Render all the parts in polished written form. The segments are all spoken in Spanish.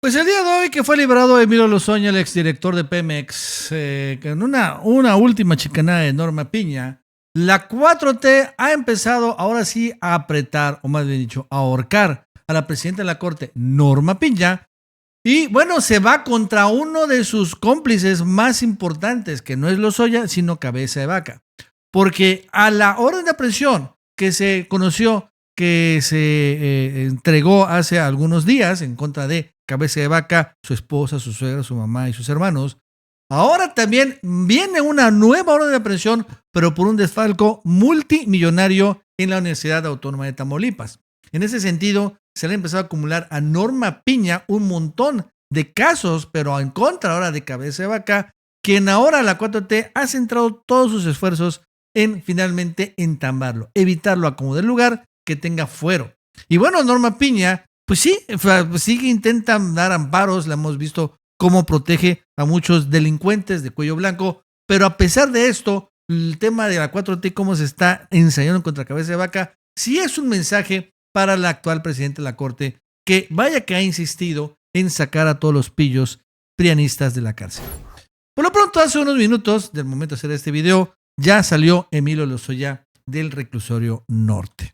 Pues el día de hoy que fue liberado Emilio Lozoya, el exdirector de Pemex, con una última chicanada de Norma Piña, la 4T ha empezado ahora sí a apretar, o más bien dicho, a ahorcar a la presidenta de la Corte, Norma Piña, y bueno, se va contra uno de sus cómplices más importantes, que no es Lozoya, sino Cabeza de Vaca. Porque a la orden de aprehensión que se conoció, que se entregó hace algunos días en contra de Cabeza de Vaca, su esposa, su suegra, su mamá y sus hermanos, ahora también viene una nueva orden de aprehensión, pero por un desfalco multimillonario en la Universidad Autónoma de Tamaulipas. En ese sentido, se le ha empezado a acumular a Norma Piña un montón de casos, pero en contra ahora de Cabeza de Vaca, quien ahora la 4T ha centrado todos sus esfuerzos en finalmente entambarlo, evitarlo a como del lugar, que tenga fuero. Y bueno, Norma Piña, pues sí que intenta dar amparos, la hemos visto cómo protege a muchos delincuentes de cuello blanco, pero a pesar de esto, el tema de la 4T, cómo se está ensayando contra Cabeza de Vaca, sí es un mensaje para la actual presidenta de la Corte, que vaya que ha insistido en sacar a todos los pillos prianistas de la cárcel. Por lo pronto, hace unos minutos del momento de hacer este video, ya salió Emilio Lozoya del reclusorio norte.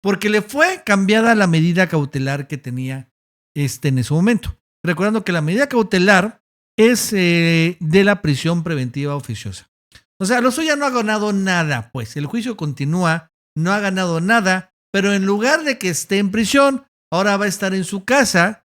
Porque le fue cambiada la medida cautelar que tenía en ese momento. Recordando que la medida cautelar es de la prisión preventiva oficiosa. O sea, Lozoya no ha ganado nada, pues el juicio continúa, no ha ganado nada, pero en lugar de que esté en prisión, ahora va a estar en su casa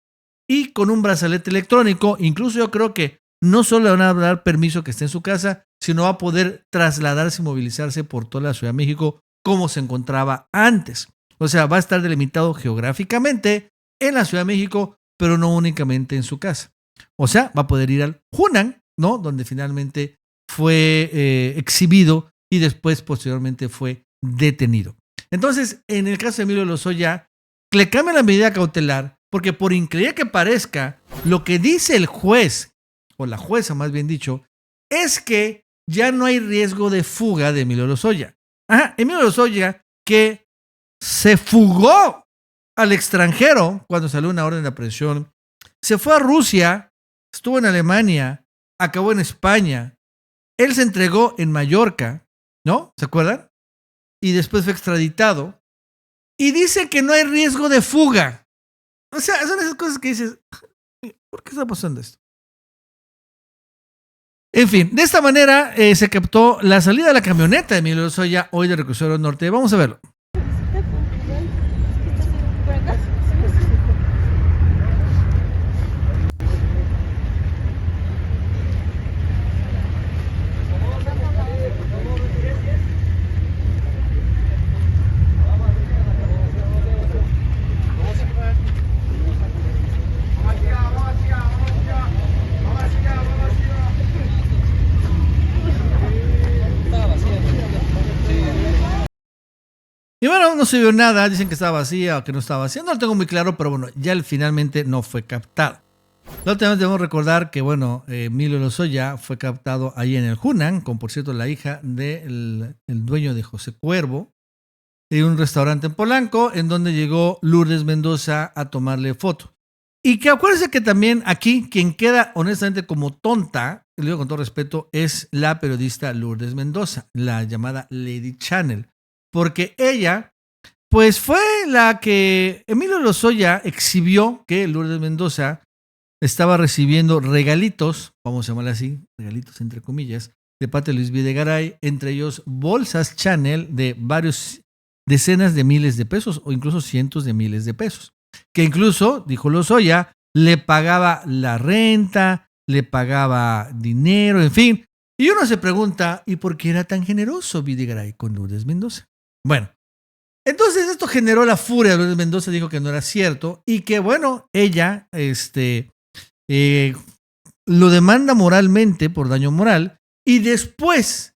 y con un brazalete electrónico. Incluso yo creo que no solo le van a dar permiso que esté en su casa, sino va a poder trasladarse y movilizarse por toda la Ciudad de México como se encontraba antes. O sea, va a estar delimitado geográficamente en la Ciudad de México, pero no únicamente en su casa. O sea, va a poder ir al Hunan, ¿no? Donde finalmente fue exhibido y después, posteriormente, fue detenido. Entonces, en el caso de Emilio Lozoya, le cambia la medida cautelar porque, por increíble que parezca, lo que dice el juez, o la jueza más bien dicho, es que ya no hay riesgo de fuga de Emilio Lozoya. Emilio Lozoya, que se fugó al extranjero cuando salió una orden de aprehensión, se fue a Rusia, estuvo en Alemania, acabó en España, él se entregó en Mallorca, ¿no? ¿Se acuerdan? Y después fue extraditado y dice que no hay riesgo de fuga. O sea, son esas cosas que dices, ¿por qué está pasando esto? En fin, de esta manera se captó la salida de la camioneta de Emilio Lozoya hoy del reclusorio norte. Vamos a verlo. Y bueno, no se vio nada, dicen que estaba vacía o que no estaba vacía, no lo tengo muy claro, pero bueno, ya finalmente no fue captado. La otra vez debemos recordar que, bueno, Emilio Lozoya fue captado ahí en el Hunan, con por cierto la hija del dueño de José Cuervo, en un restaurante en Polanco, en donde llegó Lourdes Mendoza a tomarle foto. Y que acuérdense que también aquí, quien queda honestamente como tonta, le digo con todo respeto, es la periodista Lourdes Mendoza, la llamada Lady Channel. Porque ella, pues fue la que Emilio Lozoya exhibió que Lourdes Mendoza estaba recibiendo regalitos, vamos a llamarle así, regalitos entre comillas, de parte de Luis Videgaray, entre ellos bolsas Chanel de varios decenas de miles de pesos o incluso cientos de miles de pesos. Que incluso, dijo Lozoya, le pagaba la renta, le pagaba dinero, en fin. Y uno se pregunta, ¿y por qué era tan generoso Videgaray con Lourdes Mendoza? Bueno, entonces esto generó la furia. Lourdes Mendoza dijo que no era cierto y que, bueno, ella lo demanda moralmente por daño moral y después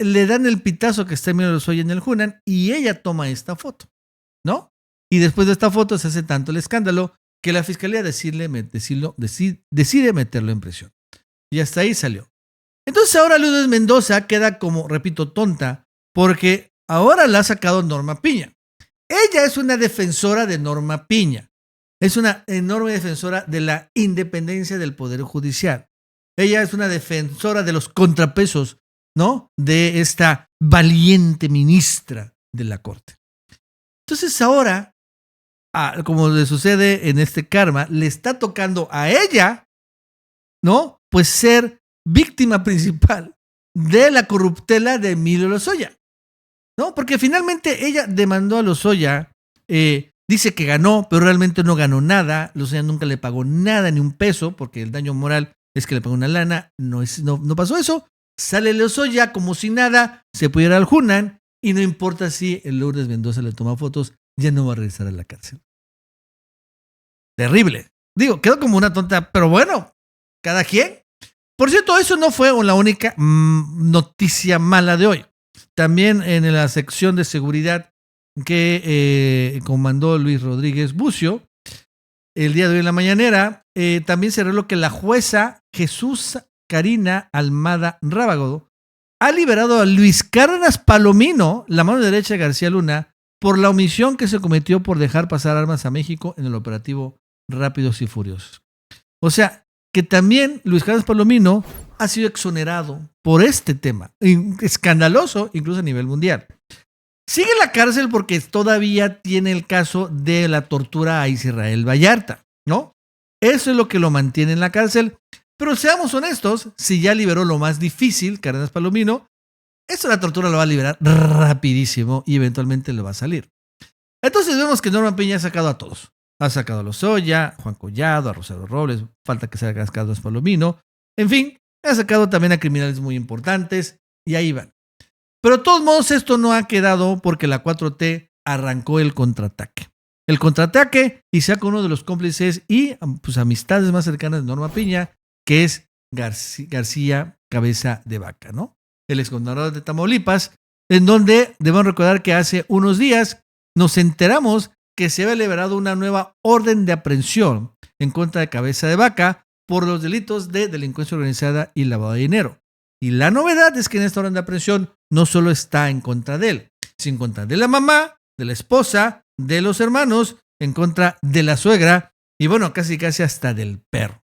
le dan el pitazo que está Emilio Lozoya en el Hunan y ella toma esta foto, ¿no? Y después de esta foto se hace tanto el escándalo que la fiscalía decide meterlo en prisión. Y hasta ahí salió. Entonces ahora Lourdes Mendoza queda como, repito, tonta porque ahora la ha sacado Norma Piña. Ella es una defensora de Norma Piña. es una enorme defensora de la independencia del Poder Judicial. Ella es una defensora de los contrapesos, ¿no? De esta valiente ministra de la Corte. Entonces ahora, como le sucede en este karma, le está tocando a ella, ¿no? Pues ser víctima principal de la corruptela de Emilio Lozoya, ¿no? Porque finalmente ella demandó a Lozoya, dice que ganó, pero realmente no ganó nada. Lozoya nunca le pagó nada, ni un peso, porque el daño moral es que le pagó una lana. No pasó eso. Sale Lozoya como si nada, se pudiera al Hunan, y no importa si el Lourdes Mendoza le toma fotos, ya no va a regresar a la cárcel. Terrible. Digo, quedó como una tonta, pero bueno, cada quien. Por cierto, eso no fue la única noticia mala de hoy. También en la sección de seguridad que comandó Luis Rodríguez Bucio, el día de hoy en la mañanera, también se reveló que la jueza Jesús Karina Almada Rábago ha liberado a Luis Cárdenas Palomino, la mano derecha de García Luna, por la omisión que se cometió por dejar pasar armas a México en el operativo Rápidos y Furiosos. O sea, que también Luis Cárdenas Palomino ha sido exonerado por este tema, escandaloso incluso a nivel mundial. Sigue en la cárcel porque todavía tiene el caso de la tortura a Israel Vallarta, ¿no? Eso es lo que lo mantiene en la cárcel. Pero seamos honestos, si ya liberó lo más difícil, Cárdenas Palomino, eso la tortura lo va a liberar rapidísimo y eventualmente le va a salir. Entonces vemos que Norma Piña ha sacado a todos. Ha sacado a Lozoya, a Juan Collado, a Rosario Robles, falta que salga Cárdenas Palomino. En fin, ha sacado también a criminales muy importantes y ahí van. Pero de todos modos esto no ha quedado porque la 4T arrancó el contraataque. El contraataque y saca uno de los cómplices y pues amistades más cercanas de Norma Piña, que es García Cabeza de Vaca, ¿no? El exgobernador de Tamaulipas, en donde debemos recordar que hace unos días nos enteramos que se había liberado una nueva orden de aprehensión en contra de Cabeza de Vaca por los delitos de delincuencia organizada y lavado de dinero. Y la novedad es que en esta orden de aprehensión no solo está en contra de él, sino en contra de la mamá, de la esposa, de los hermanos, en contra de la suegra y bueno, casi hasta del perro.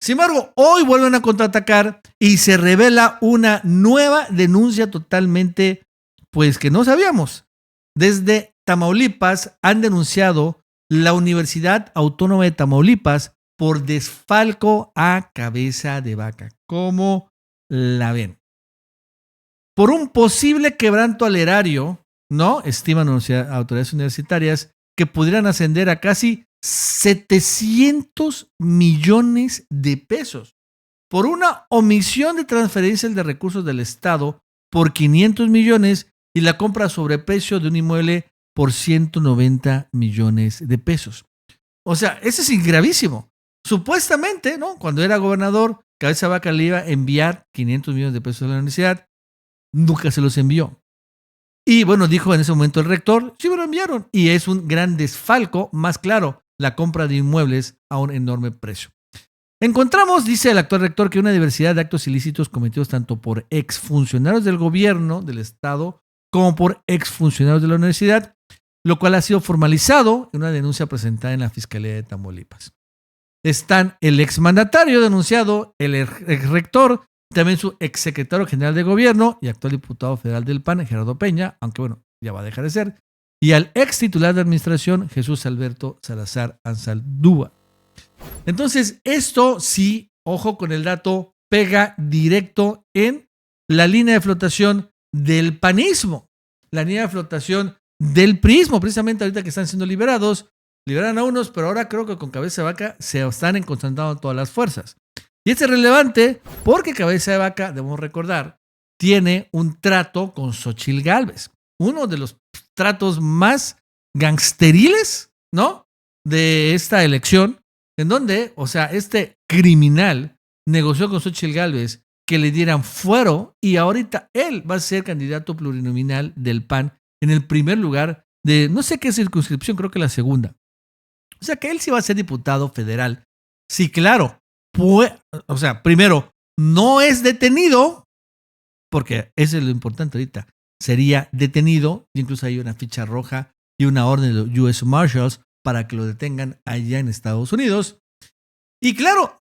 Sin embargo, hoy vuelven a contraatacar y se revela una nueva denuncia totalmente, pues que no sabíamos. Desde Tamaulipas han denunciado la Universidad Autónoma de Tamaulipas por desfalco a Cabeza de Vaca. ¿Cómo la ven? Por un posible quebranto al erario, ¿no? Estiman autoridades universitarias que pudieran ascender a casi 700 millones de pesos por una omisión de transferencias de recursos del Estado por 500 millones y la compra a sobreprecio de un inmueble por 190 millones de pesos. O sea, eso es gravísimo. Supuestamente, ¿no? Cuando era gobernador, Cabeza de Vaca le iba a enviar 500 millones de pesos a la universidad. Nunca se los envió. Y bueno, dijo en ese momento el rector, sí me lo enviaron. Y es un gran desfalco, más claro, la compra de inmuebles a un enorme precio. Encontramos, dice el actual rector, que una diversidad de actos ilícitos cometidos tanto por exfuncionarios del gobierno, del Estado, como por exfuncionarios de la universidad, lo cual ha sido formalizado en una denuncia presentada en la Fiscalía de Tamaulipas. Están el exmandatario denunciado, el exrector, también su exsecretario general de gobierno y actual diputado federal del PAN, Gerardo Peña, aunque bueno, ya va a dejar de ser, y al ex titular de administración, Jesús Alberto Salazar Ansaldúa. Entonces, esto sí, ojo con el dato, pega directo en la línea de flotación del panismo, la línea de flotación del priismo, precisamente ahorita que están siendo liberados, liberan a unos, pero ahora creo que con Cabeza de Vaca se están encontrando todas las fuerzas. Y esto es relevante porque Cabeza de Vaca, debemos recordar, tiene un trato con Xóchitl Gálvez, uno de los tratos más gangsteriles, ¿no? De esta elección, en donde, o sea, este criminal negoció con Xóchitl Gálvez que le dieran fuero y ahorita él va a ser candidato plurinominal del PAN en el primer lugar de no sé qué circunscripción, creo que la segunda. O sea que él sí va a ser diputado federal. Sí, claro. O sea, primero, no es detenido, porque eso es lo importante ahorita. Sería detenido, incluso hay una ficha roja y una orden de los US Marshals para que lo detengan allá en Estados Unidos. Y claro,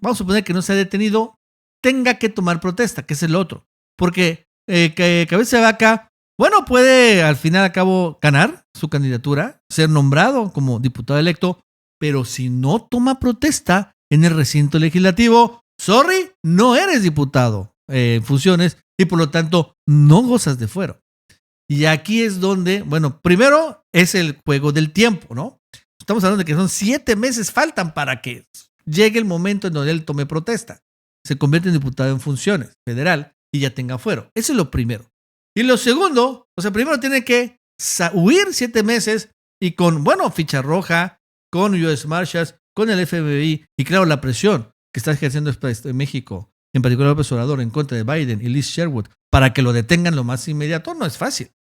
vamos a suponer que no se ha detenido, tenga que tomar protesta, que es el otro. Porque que Cabeza de Vaca, bueno, puede al final a cabo ganar su candidatura, ser nombrado como diputado electo, pero si no toma protesta en el recinto legislativo, sorry, no eres diputado en funciones y por lo tanto no gozas de fuero. Y aquí es donde, bueno, primero es el juego del tiempo, ¿no? Estamos hablando de que son 7 meses faltan para que llegue el momento en donde él tome protesta. Se convierte en diputado en funciones federal y ya tenga fuero. Eso es lo primero. Y lo segundo, o sea, primero tiene que huir 7 meses y con, bueno, ficha roja, con US Marshals, con el FBI y claro, la presión que está ejerciendo en México, en particular López Obrador, en contra de Biden y Liz Sherwood, para que lo detengan lo más inmediato, no es fácil.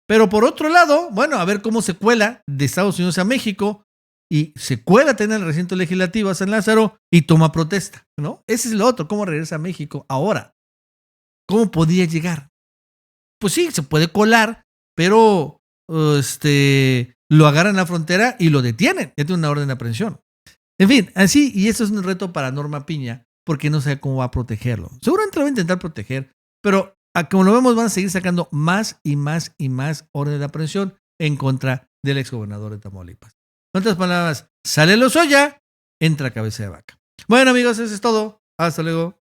Pero por otro lado, bueno, a ver cómo se cuela de Estados Unidos a México y se cuela tener el recinto legislativo a San Lázaro y toma protesta, ¿no? Ese es lo otro, cómo regresa a México ahora. ¿Cómo podía llegar? Pues sí, se puede colar, pero lo agarran en la frontera y lo detienen. Ya tiene una orden de aprehensión. En fin, así, y eso es un reto para Norma Piña, porque no sabe cómo va a protegerlo. Seguramente lo va a intentar proteger, pero como lo vemos, van a seguir sacando más y más y más órdenes de aprehensión en contra del exgobernador de Tamaulipas. En otras palabras, sale Lozoya, entra Cabeza de Vaca. Bueno, amigos, eso es todo. Hasta luego.